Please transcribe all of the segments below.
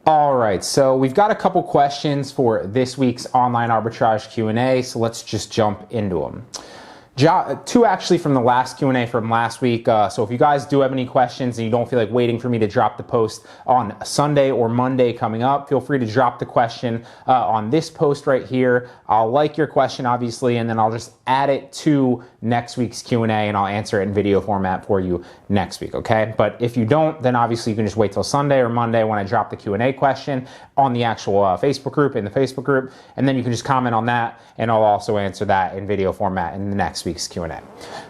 All right, so we've got a couple questions for this week's online arbitrage Q&A, so let's just jump into them. Two actually from the last Q&A from last week. So if you guys do have any questions and you don't feel like waiting for me to drop the post on Sunday or Monday coming up, feel free to drop the question on this post right here. I'll like your question, obviously, and then I'll just add it to next week's Q&A and I'll answer it in video format for you next week, okay? But if you don't, then obviously you can just wait till Sunday or Monday when I drop the Q&A question on the actual Facebook group, in the Facebook group, and then you can just comment on that and I'll also answer that in video format in the next week's Q&A.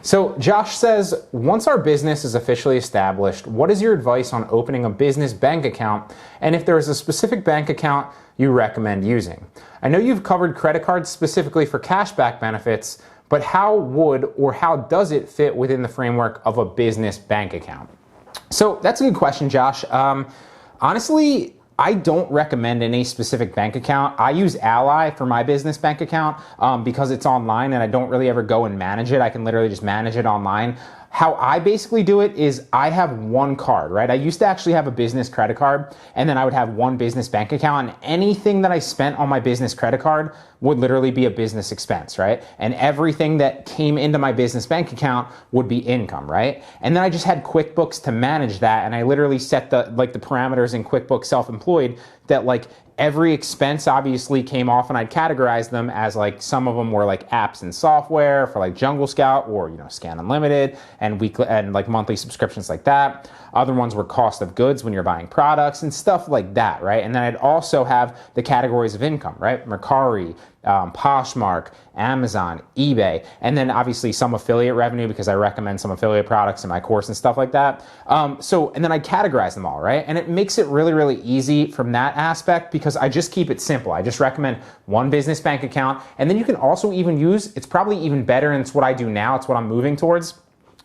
So Josh says, once our business is officially established, what is your advice on opening a business bank account, and if there is a specific bank account you recommend using? I know you've covered credit cards specifically for cashback benefits, but how would or how does it fit within the framework of a business bank account? So that's a good question, Josh. Honestly, I don't recommend any specific bank account. I use Ally for my business bank account because it's online and I don't really ever go and manage it. I can literally just manage it online. How I basically do it is I have one card, right? I used to actually have a business credit card and then I would have one business bank account, and anything that I spent on my business credit card would literally be a business expense, right? And everything that came into my business bank account would be income, right? And then I just had QuickBooks to manage that, and I literally set the parameters in QuickBooks Self-Employed that every expense obviously came off, and I'd categorize them as some of them were apps and software for Jungle Scout or Scan Unlimited and weekly and monthly subscriptions like that. Other ones were cost of goods when you're buying products and stuff like that, right? And then I'd also have the categories of income, right? Mercari, Poshmark, Amazon, eBay, and then obviously some affiliate revenue because I recommend some affiliate products in my course and stuff like that. And then I categorize them all, right? And it makes it really, really easy from that aspect because I just keep it simple. I just recommend one business bank account, and then you can also even use, it's probably even better, and it's what I do now, it's what I'm moving towards,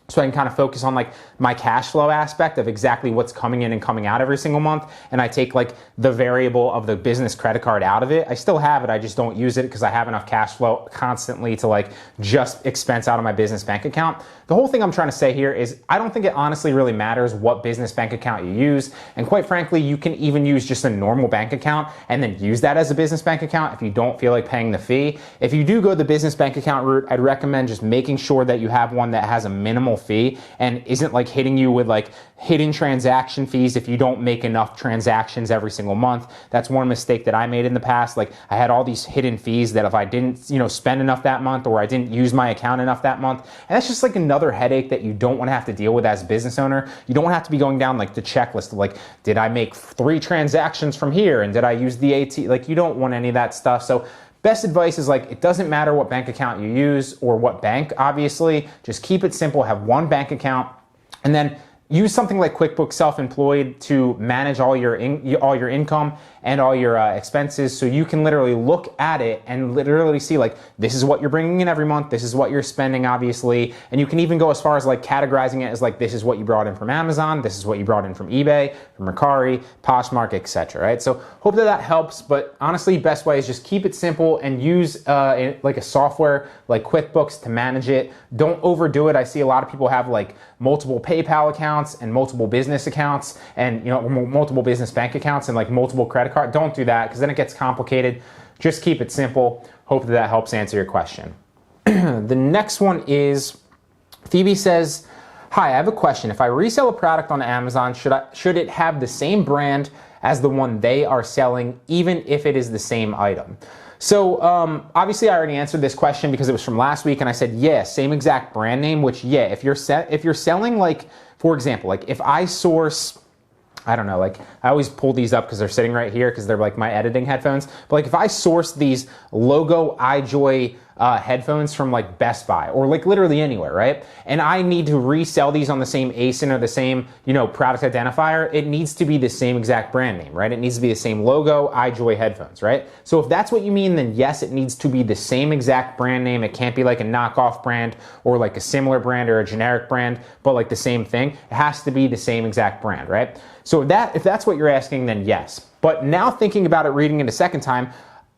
so I can kind of focus on my cash flow aspect of exactly what's coming in and coming out every single month. And I take the variable of the business credit card out of it. I still have it, I just don't use it because I have enough cash flow constantly to just expense out of my business bank account. The whole thing I'm trying to say here is I don't think it honestly really matters what business bank account you use. And quite frankly, you can even use just a normal bank account and then use that as a business bank account if you don't feel like paying the fee. If you do go the business bank account route, I'd recommend just making sure that you have one that has a minimal fee and isn't hitting you with hidden transaction fees if you don't make enough transactions every single month. That's one mistake that I made in the past. I had all these hidden fees that if I didn't spend enough that month or I didn't use my account enough that month, and that's just another headache that you don't want to have to deal with as a business owner. You don't want to have to be going down the checklist of did I make 3 transactions from here and did I use the AT? You don't want any of that stuff. So best advice is it doesn't matter what bank account you use or what bank, obviously. Just keep it simple, have one bank account, and then use something like QuickBooks Self-Employed to manage all your income and all your expenses, so you can literally look at it and literally see this is what you're bringing in every month, this is what you're spending, obviously, and you can even go as far as categorizing it as this is what you brought in from Amazon, this is what you brought in from eBay, from Mercari, Poshmark, etc. Right? So hope that helps, but honestly, best way is just keep it simple and use a software like QuickBooks to manage it. Don't overdo it. I see a lot of people have multiple PayPal accounts and multiple business accounts and multiple business bank accounts and multiple credit cards. Don't do that because then it gets complicated. Just keep it simple. Hope that helps answer your question. The next one is Phoebe says, hi, I have a question. If I resell a product on Amazon, should it have the same brand as the one they are selling, even if it is the same item? So obviously I already answered this question because it was from last week, and I said, yeah, same exact brand name, which, yeah, if you're selling, for example, if I source, I don't know, I always pull these up because they're sitting right here because they're my editing headphones. But if I source these logo iJoy headphones from Best Buy or literally anywhere, right? And I need to resell these on the same ASIN or the same, product identifier, it needs to be the same exact brand name, right? It needs to be the same logo, iJoy headphones, right? So if that's what you mean, then yes, it needs to be the same exact brand name. It can't be a knockoff brand or a similar brand or a generic brand, but the same thing. It has to be the same exact brand, right? So if that's what you're asking, then yes. But now thinking about it, reading it a second time,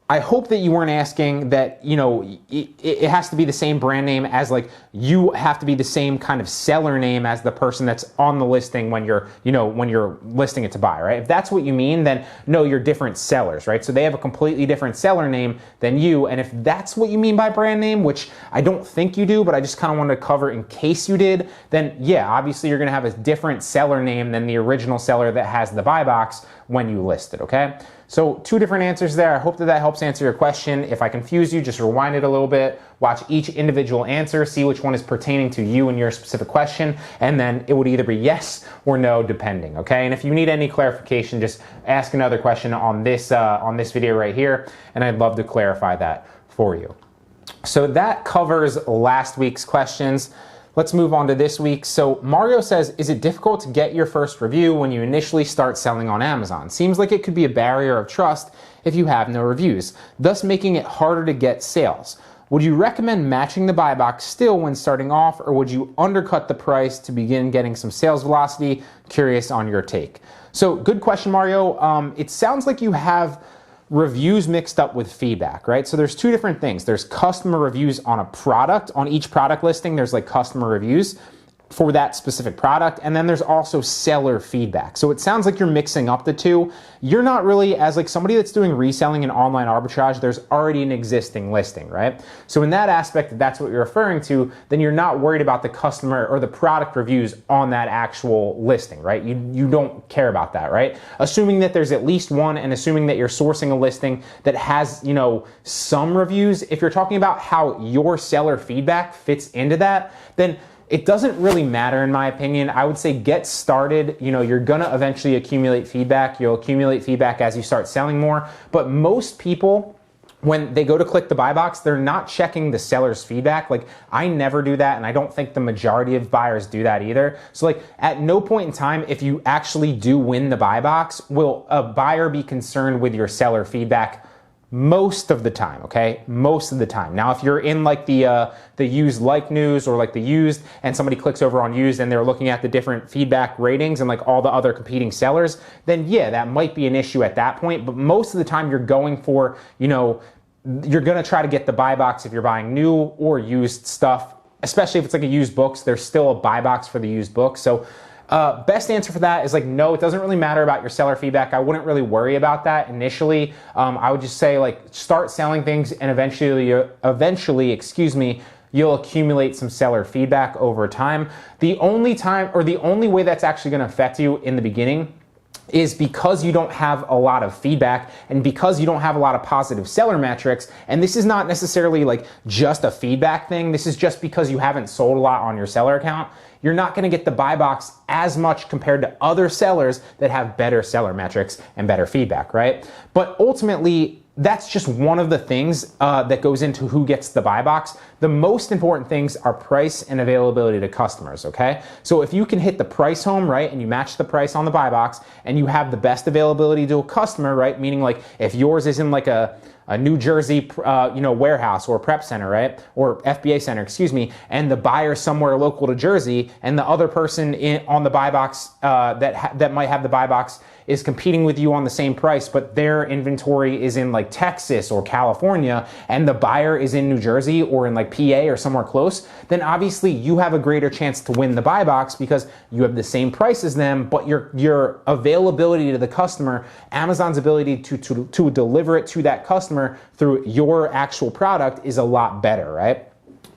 I hope that you weren't asking that, it has to be the same brand name as like you have to be the same kind of seller name as the person that's on the listing when you're listing it to buy, right? If that's what you mean, then no, you're different sellers, right? So they have a completely different seller name than you. And if that's what you mean by brand name, which I don't think you do, but I just kind of wanted to cover in case you did, then yeah, obviously you're going to have a different seller name than the original seller that has the buy box when you list it, okay? So 2 different answers there. I hope that helps answer your question. If I confuse you, just rewind it a little bit, watch each individual answer, see which one is pertaining to you and your specific question, and then it would either be yes or no, depending, okay? And if you need any clarification, just ask another question on this video right here, and I'd love to clarify that for you. So that covers last week's questions. Let's move on to this week. So Mario says, is it difficult to get your first review when you initially start selling on Amazon? Seems like it could be a barrier of trust if you have no reviews, thus making it harder to get sales. Would you recommend matching the buy box still when starting off, or would you undercut the price to begin getting some sales velocity? Curious on your take. So good question, Mario. It sounds like you have reviews mixed up with feedback, right? So there's 2 different things. There's customer reviews on a product. On each product listing, there's like customer reviews for that specific product. And then there's also seller feedback. So it sounds like you're mixing up the 2. You're not really, as like somebody that's doing reselling and online arbitrage, there's already an existing listing, right? So in that aspect, if that's what you're referring to, then you're not worried about the customer or the product reviews on that actual listing, right? You don't care about that, right? Assuming that there's at least one, and assuming that you're sourcing a listing that has, some reviews, if you're talking about how your seller feedback fits into that, then it doesn't really matter, in my opinion. I would say get started. You're gonna eventually accumulate feedback. You'll accumulate feedback as you start selling more. But most people, when they go to click the buy box, they're not checking the seller's feedback. Like, I never do that, and I don't think the majority of buyers do that either. So like, at no point in time, if you actually do win the buy box, will a buyer be concerned with your seller feedback most of the time, okay? Most of the time. Now, if you're in like the used like news or like the used, and somebody clicks over on used and they're looking at the different feedback ratings and like all the other competing sellers, then yeah, that might be an issue at that point. But most of the time you're going for, you're gonna try to get the buy box if you're buying new or used stuff, especially if it's like a used books, there's still a buy box for the used book. So best answer for that is like, no, it doesn't really matter about your seller feedback. I wouldn't really worry about that initially. I would just say like, start selling things, and eventually, you'll accumulate some seller feedback over time. The only way that's actually going to affect you in the beginning is because you don't have a lot of feedback and because you don't have a lot of positive seller metrics. And this is not necessarily like just a feedback thing. This is just because you haven't sold a lot on your seller account. You're not going to get the buy box as much compared to other sellers that have better seller metrics and better feedback, right? But ultimately, that's just one of the things that goes into who gets the buy box. The most important things are price and availability to customers, okay? So if you can hit the price home, right, and you match the price on the buy box, and you have the best availability to a customer, right, meaning like if yours is in like a New Jersey, warehouse or prep center, right, or FBA center, excuse me, and the buyer somewhere local to Jersey, and the other person on the buy box that might have the buy box is competing with you on the same price, but their inventory is in like Texas or California, and the buyer is in New Jersey or in like PA or somewhere close, then obviously you have a greater chance to win the buy box because you have the same price as them, but your availability to the customer, Amazon's ability to deliver it to that customer through your actual product is a lot better, right?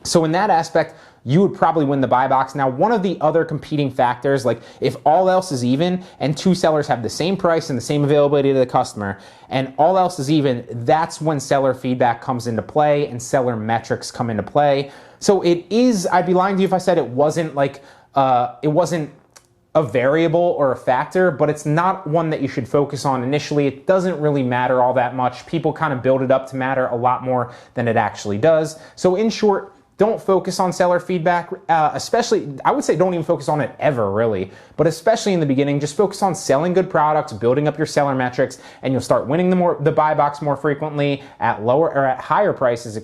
So in that aspect, you would probably win the buy box. Now, one of the other competing factors, like if all else is even and 2 sellers have the same price and the same availability to the customer, and all else is even, that's when seller feedback comes into play and seller metrics come into play. So it is, I'd be lying to you if I said it wasn't like, it wasn't a variable or a factor, but it's not one that you should focus on initially. It doesn't really matter all that much. People kind of build it up to matter a lot more than it actually does. So in short, don't focus on seller feedback, especially, I would say don't even focus on it ever really, but especially in the beginning, just focus on selling good products, building up your seller metrics, and you'll start winning the buy box more frequently at lower or at higher prices,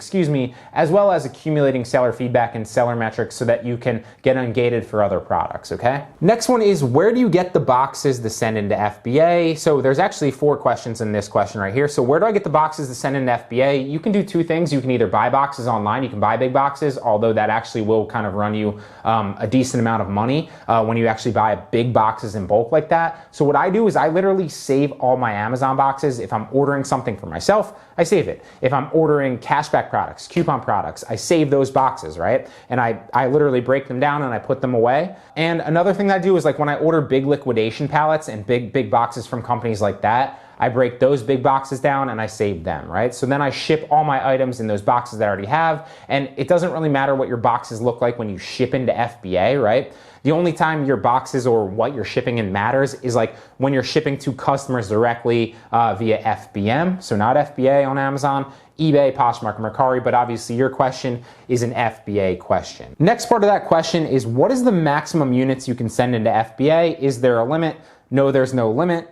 as well as accumulating seller feedback and seller metrics so that you can get ungated for other products, okay? Next one is, where do you get the boxes to send into FBA? So there's actually 4 questions in this question right here. So where do I get the boxes to send into FBA? You can do 2 things. You can either buy boxes online, you can buy big boxes, although that actually will kind of run you a decent amount of money when you actually buy big boxes in bulk like that. So what I do is I literally save all my Amazon boxes. If I'm ordering something for myself, I save it. If I'm ordering cashback products, coupon products, I save those boxes, right? And I literally break them down and I put them away. And another thing that I do is, like, when I order big liquidation pallets and big boxes from companies like that, I break those big boxes down and I save them, right? So then I ship all my items in those boxes that I already have, and it doesn't really matter what your boxes look like when you ship into FBA, right? The only time your boxes or what you're shipping in matters is like when you're shipping to customers directly via FBM, so not FBA on Amazon, eBay, Poshmark, Mercari, but obviously your question is an FBA question. Next part of that question is, what is the maximum units you can send into FBA? Is there a limit? No, there's no limit.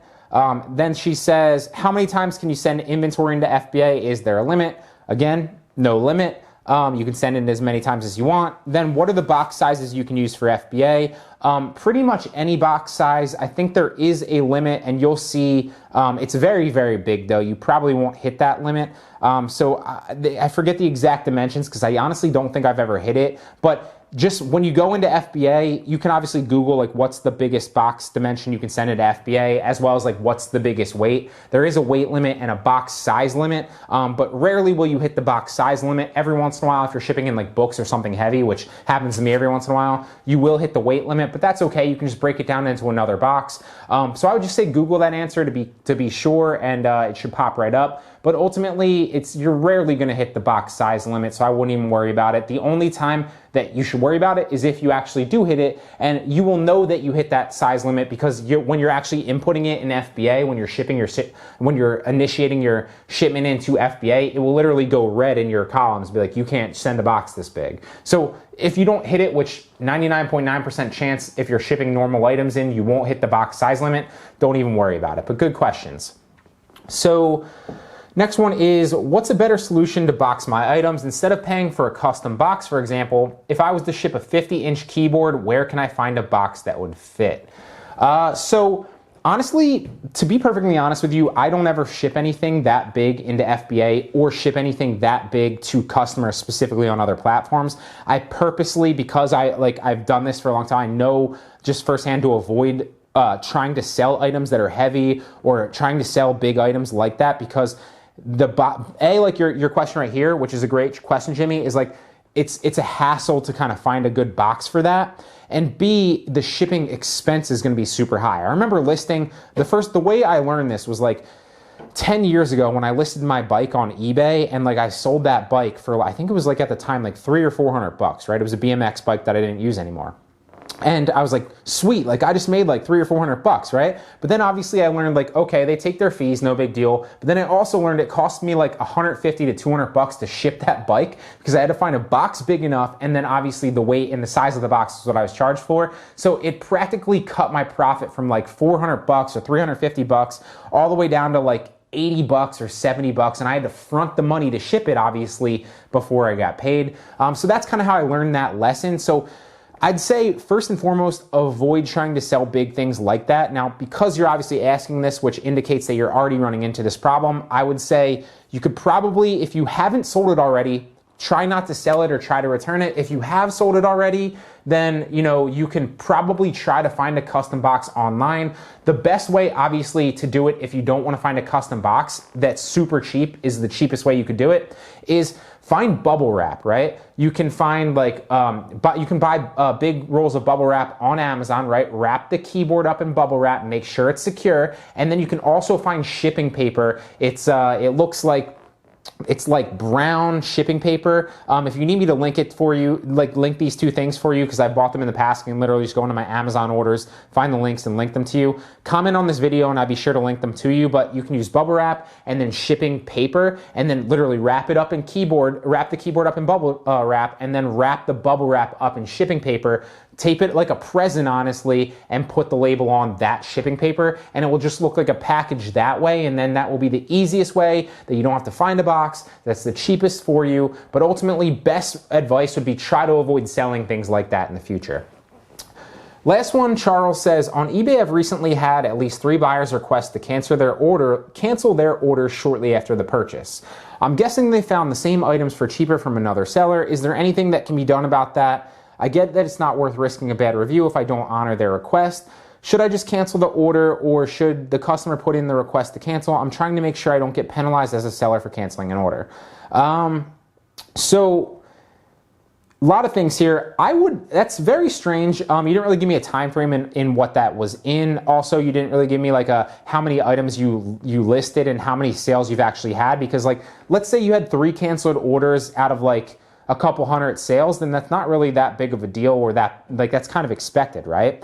Then she says, how many times can you send inventory into FBA? Is there a limit? Again, no limit. You can send it as many times as you want. Then what are the box sizes you can use for FBA? Pretty much any box size. I think there is a limit, and you'll see it's very, very big though. You probably won't hit that limit. I forget the exact dimensions because I honestly don't think I've ever hit it, but just when you go into FBA, you can obviously Google like what's the biggest box dimension you can send into FBA, as well as like what's the biggest weight. There is a weight limit and a box size limit, but rarely will you hit the box size limit. Every once in a while, if you're shipping in like books or something heavy, which happens to me every once in a while, you will hit the weight limit, but that's okay. You can just break it down into another box. So I would just say Google that answer to be sure, and it should pop right up. But ultimately, you're rarely going to hit the box size limit, so I wouldn't even worry about it. The only time that you should worry about it is if you actually do hit it, and you will know that you hit that size limit because when you're actually inputting it in FBA, when you're initiating your shipment into FBA, it will literally go red in your columns, be like, you can't send a box this big. So if you don't hit it, which 99.9% chance if you're shipping normal items in, you won't hit the box size limit, don't even worry about it. But good questions. So next one is, what's a better solution to box my items? Instead of paying for a custom box, for example, if I was to ship a 50-inch keyboard, where can I find a box that would fit? So honestly, to be perfectly honest with you, I don't ever ship anything that big into FBA or ship anything that big to customers specifically on other platforms. I purposely, because I've done this for a long time, I know just firsthand to avoid trying to sell items that are heavy or trying to sell big items like that, because like your question right here, which is a great question, Jimmy, is like it's a hassle to kind of find a good box for that. And B, the shipping expense is going to be super high. I remember listing the way I learned this was like 10 years ago when I listed my bike on eBay, and like I sold that bike for, I think it was like at the time like $300 or $400, right? It was a BMX bike that I didn't use anymore. And I was like, sweet, like I just made like $300 or $400, right? But then obviously I learned like, okay, they take their fees, no big deal. But then I also learned it cost me like $150 to $200 to ship that bike, because I had to find a box big enough, and then obviously the weight and the size of the box is what I was charged for. So it practically cut my profit from like $400 or $350 all the way down to like $80 or $70, and I had to front the money to ship it obviously before I got paid. So that's kind of how I learned that lesson. So I'd say first and foremost, avoid trying to sell big things like that. Now, because you're obviously asking this, which indicates that you're already running into this problem, I would say you could probably, if you haven't sold it already, try not to sell it or try to return it. If you have sold it already, then you can probably try to find a custom box online. The best way, obviously, to do it if you don't want to find a custom box that's super cheap, is the cheapest way you could do it, is find bubble wrap, right? You can find you can buy big rolls of bubble wrap on Amazon, right? Wrap the keyboard up in bubble wrap, make sure it's secure, and then you can also find shipping paper. It looks like it's like brown shipping paper. If you need me to link it for you, like link these two things for you, because I bought them in the past, I can literally just go into my Amazon orders, find the links and link them to you. Comment on this video and I'll be sure to link them to you, but you can use bubble wrap and then shipping paper and then literally wrap it up in wrap the keyboard up in bubble wrap and then wrap the bubble wrap up in shipping paper. Tape it like a present, honestly, and put the label on that shipping paper, and it will just look like a package that way, and then that will be the easiest way that you don't have to find a box. That's the cheapest for you, but ultimately, best advice would be try to avoid selling things like that in the future. Last one, Charles says, on eBay, I've recently had at least 3 buyers request to cancel their order shortly after the purchase. I'm guessing they found the same items for cheaper from another seller. Is there anything that can be done about that? I get that it's not worth risking a bad review if I don't honor their request. Should I just cancel the order, or should the customer put in the request to cancel? I'm trying to make sure I don't get penalized as a seller for canceling an order. So a lot of things here. That's very strange. You didn't really give me a time frame in what that was in. Also, you didn't really give me like how many items you listed and how many sales you've actually had, because like, let's say you had 3 canceled orders out of like a couple hundred sales, then that's not really that big of a deal, or that like that's kind of expected, right?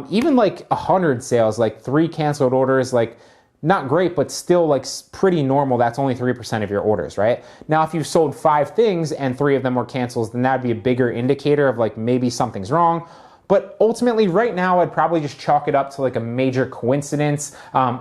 Even like 100 sales, like 3 canceled orders, like not great, but still like pretty normal. That's only 3% of your orders, right? Now, if you've sold 5 things and 3 of them were cancels, then that'd be a bigger indicator of like maybe something's wrong. But ultimately, right now, I'd probably just chalk it up to like a major coincidence,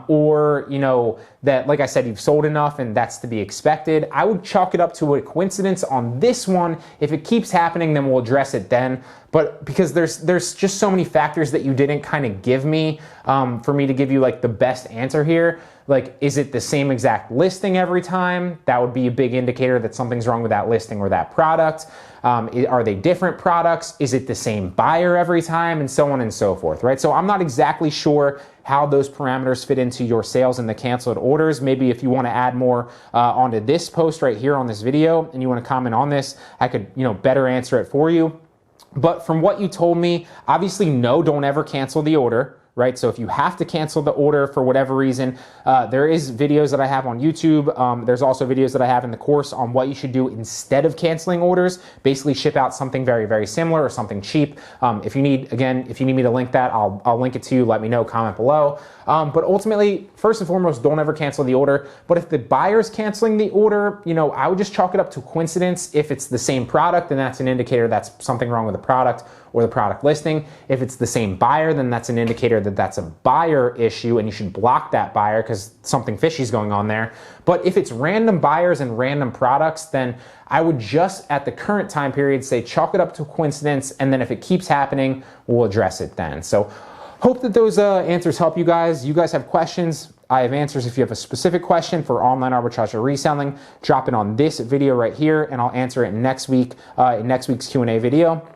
or, you know, that, like I said, you've sold enough and that's to be expected. I would chalk it up to a coincidence on this one. If it keeps happening, then we'll address it then. But because there's just so many factors that you didn't kind of give me for me to give you like the best answer here. Like, is it the same exact listing every time? That would be a big indicator that something's wrong with that listing or that product. Are they different products? Is it the same buyer every time? And so on and so forth, right? So I'm not exactly sure how those parameters fit into your sales and the canceled orders. Maybe if you want to add more onto this post right here on this video and you want to comment on this, I could, you know, better answer it for you. But from what you told me, obviously, no, don't ever cancel the order. Right? So if you have to cancel the order for whatever reason, there is videos that I have on YouTube. There's also videos that I have in the course on what you should do instead of canceling orders. Basically ship out something very, very similar or something cheap. If you need me to link that, I'll link it to you. Let me know, comment below. But ultimately, first and foremost, don't ever cancel the order. But if the buyer's canceling the order, you know, I would just chalk it up to coincidence. If it's the same product, then that's an indicator that's something wrong with the product or the product listing. If it's the same buyer, then that's an indicator that that's a buyer issue and you should block that buyer because something fishy is going on there. But if it's random buyers and random products, then I would just, at the current time period, say chalk it up to coincidence, and then if it keeps happening, we'll address it then. So hope that those answers help you guys. You guys have questions, I have answers. If you have a specific question for online arbitrage or reselling, drop it on this video right here, and I'll answer it next week in next week's Q&A video.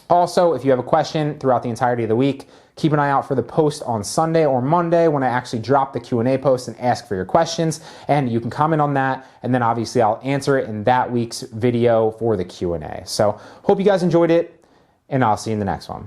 Also, if you have a question throughout the entirety of the week, keep an eye out for the post on Sunday or Monday when I actually drop the Q&A post and ask for your questions, and you can comment on that, and then obviously I'll answer it in that week's video for the Q&A. So hope you guys enjoyed it, and I'll see you in the next one.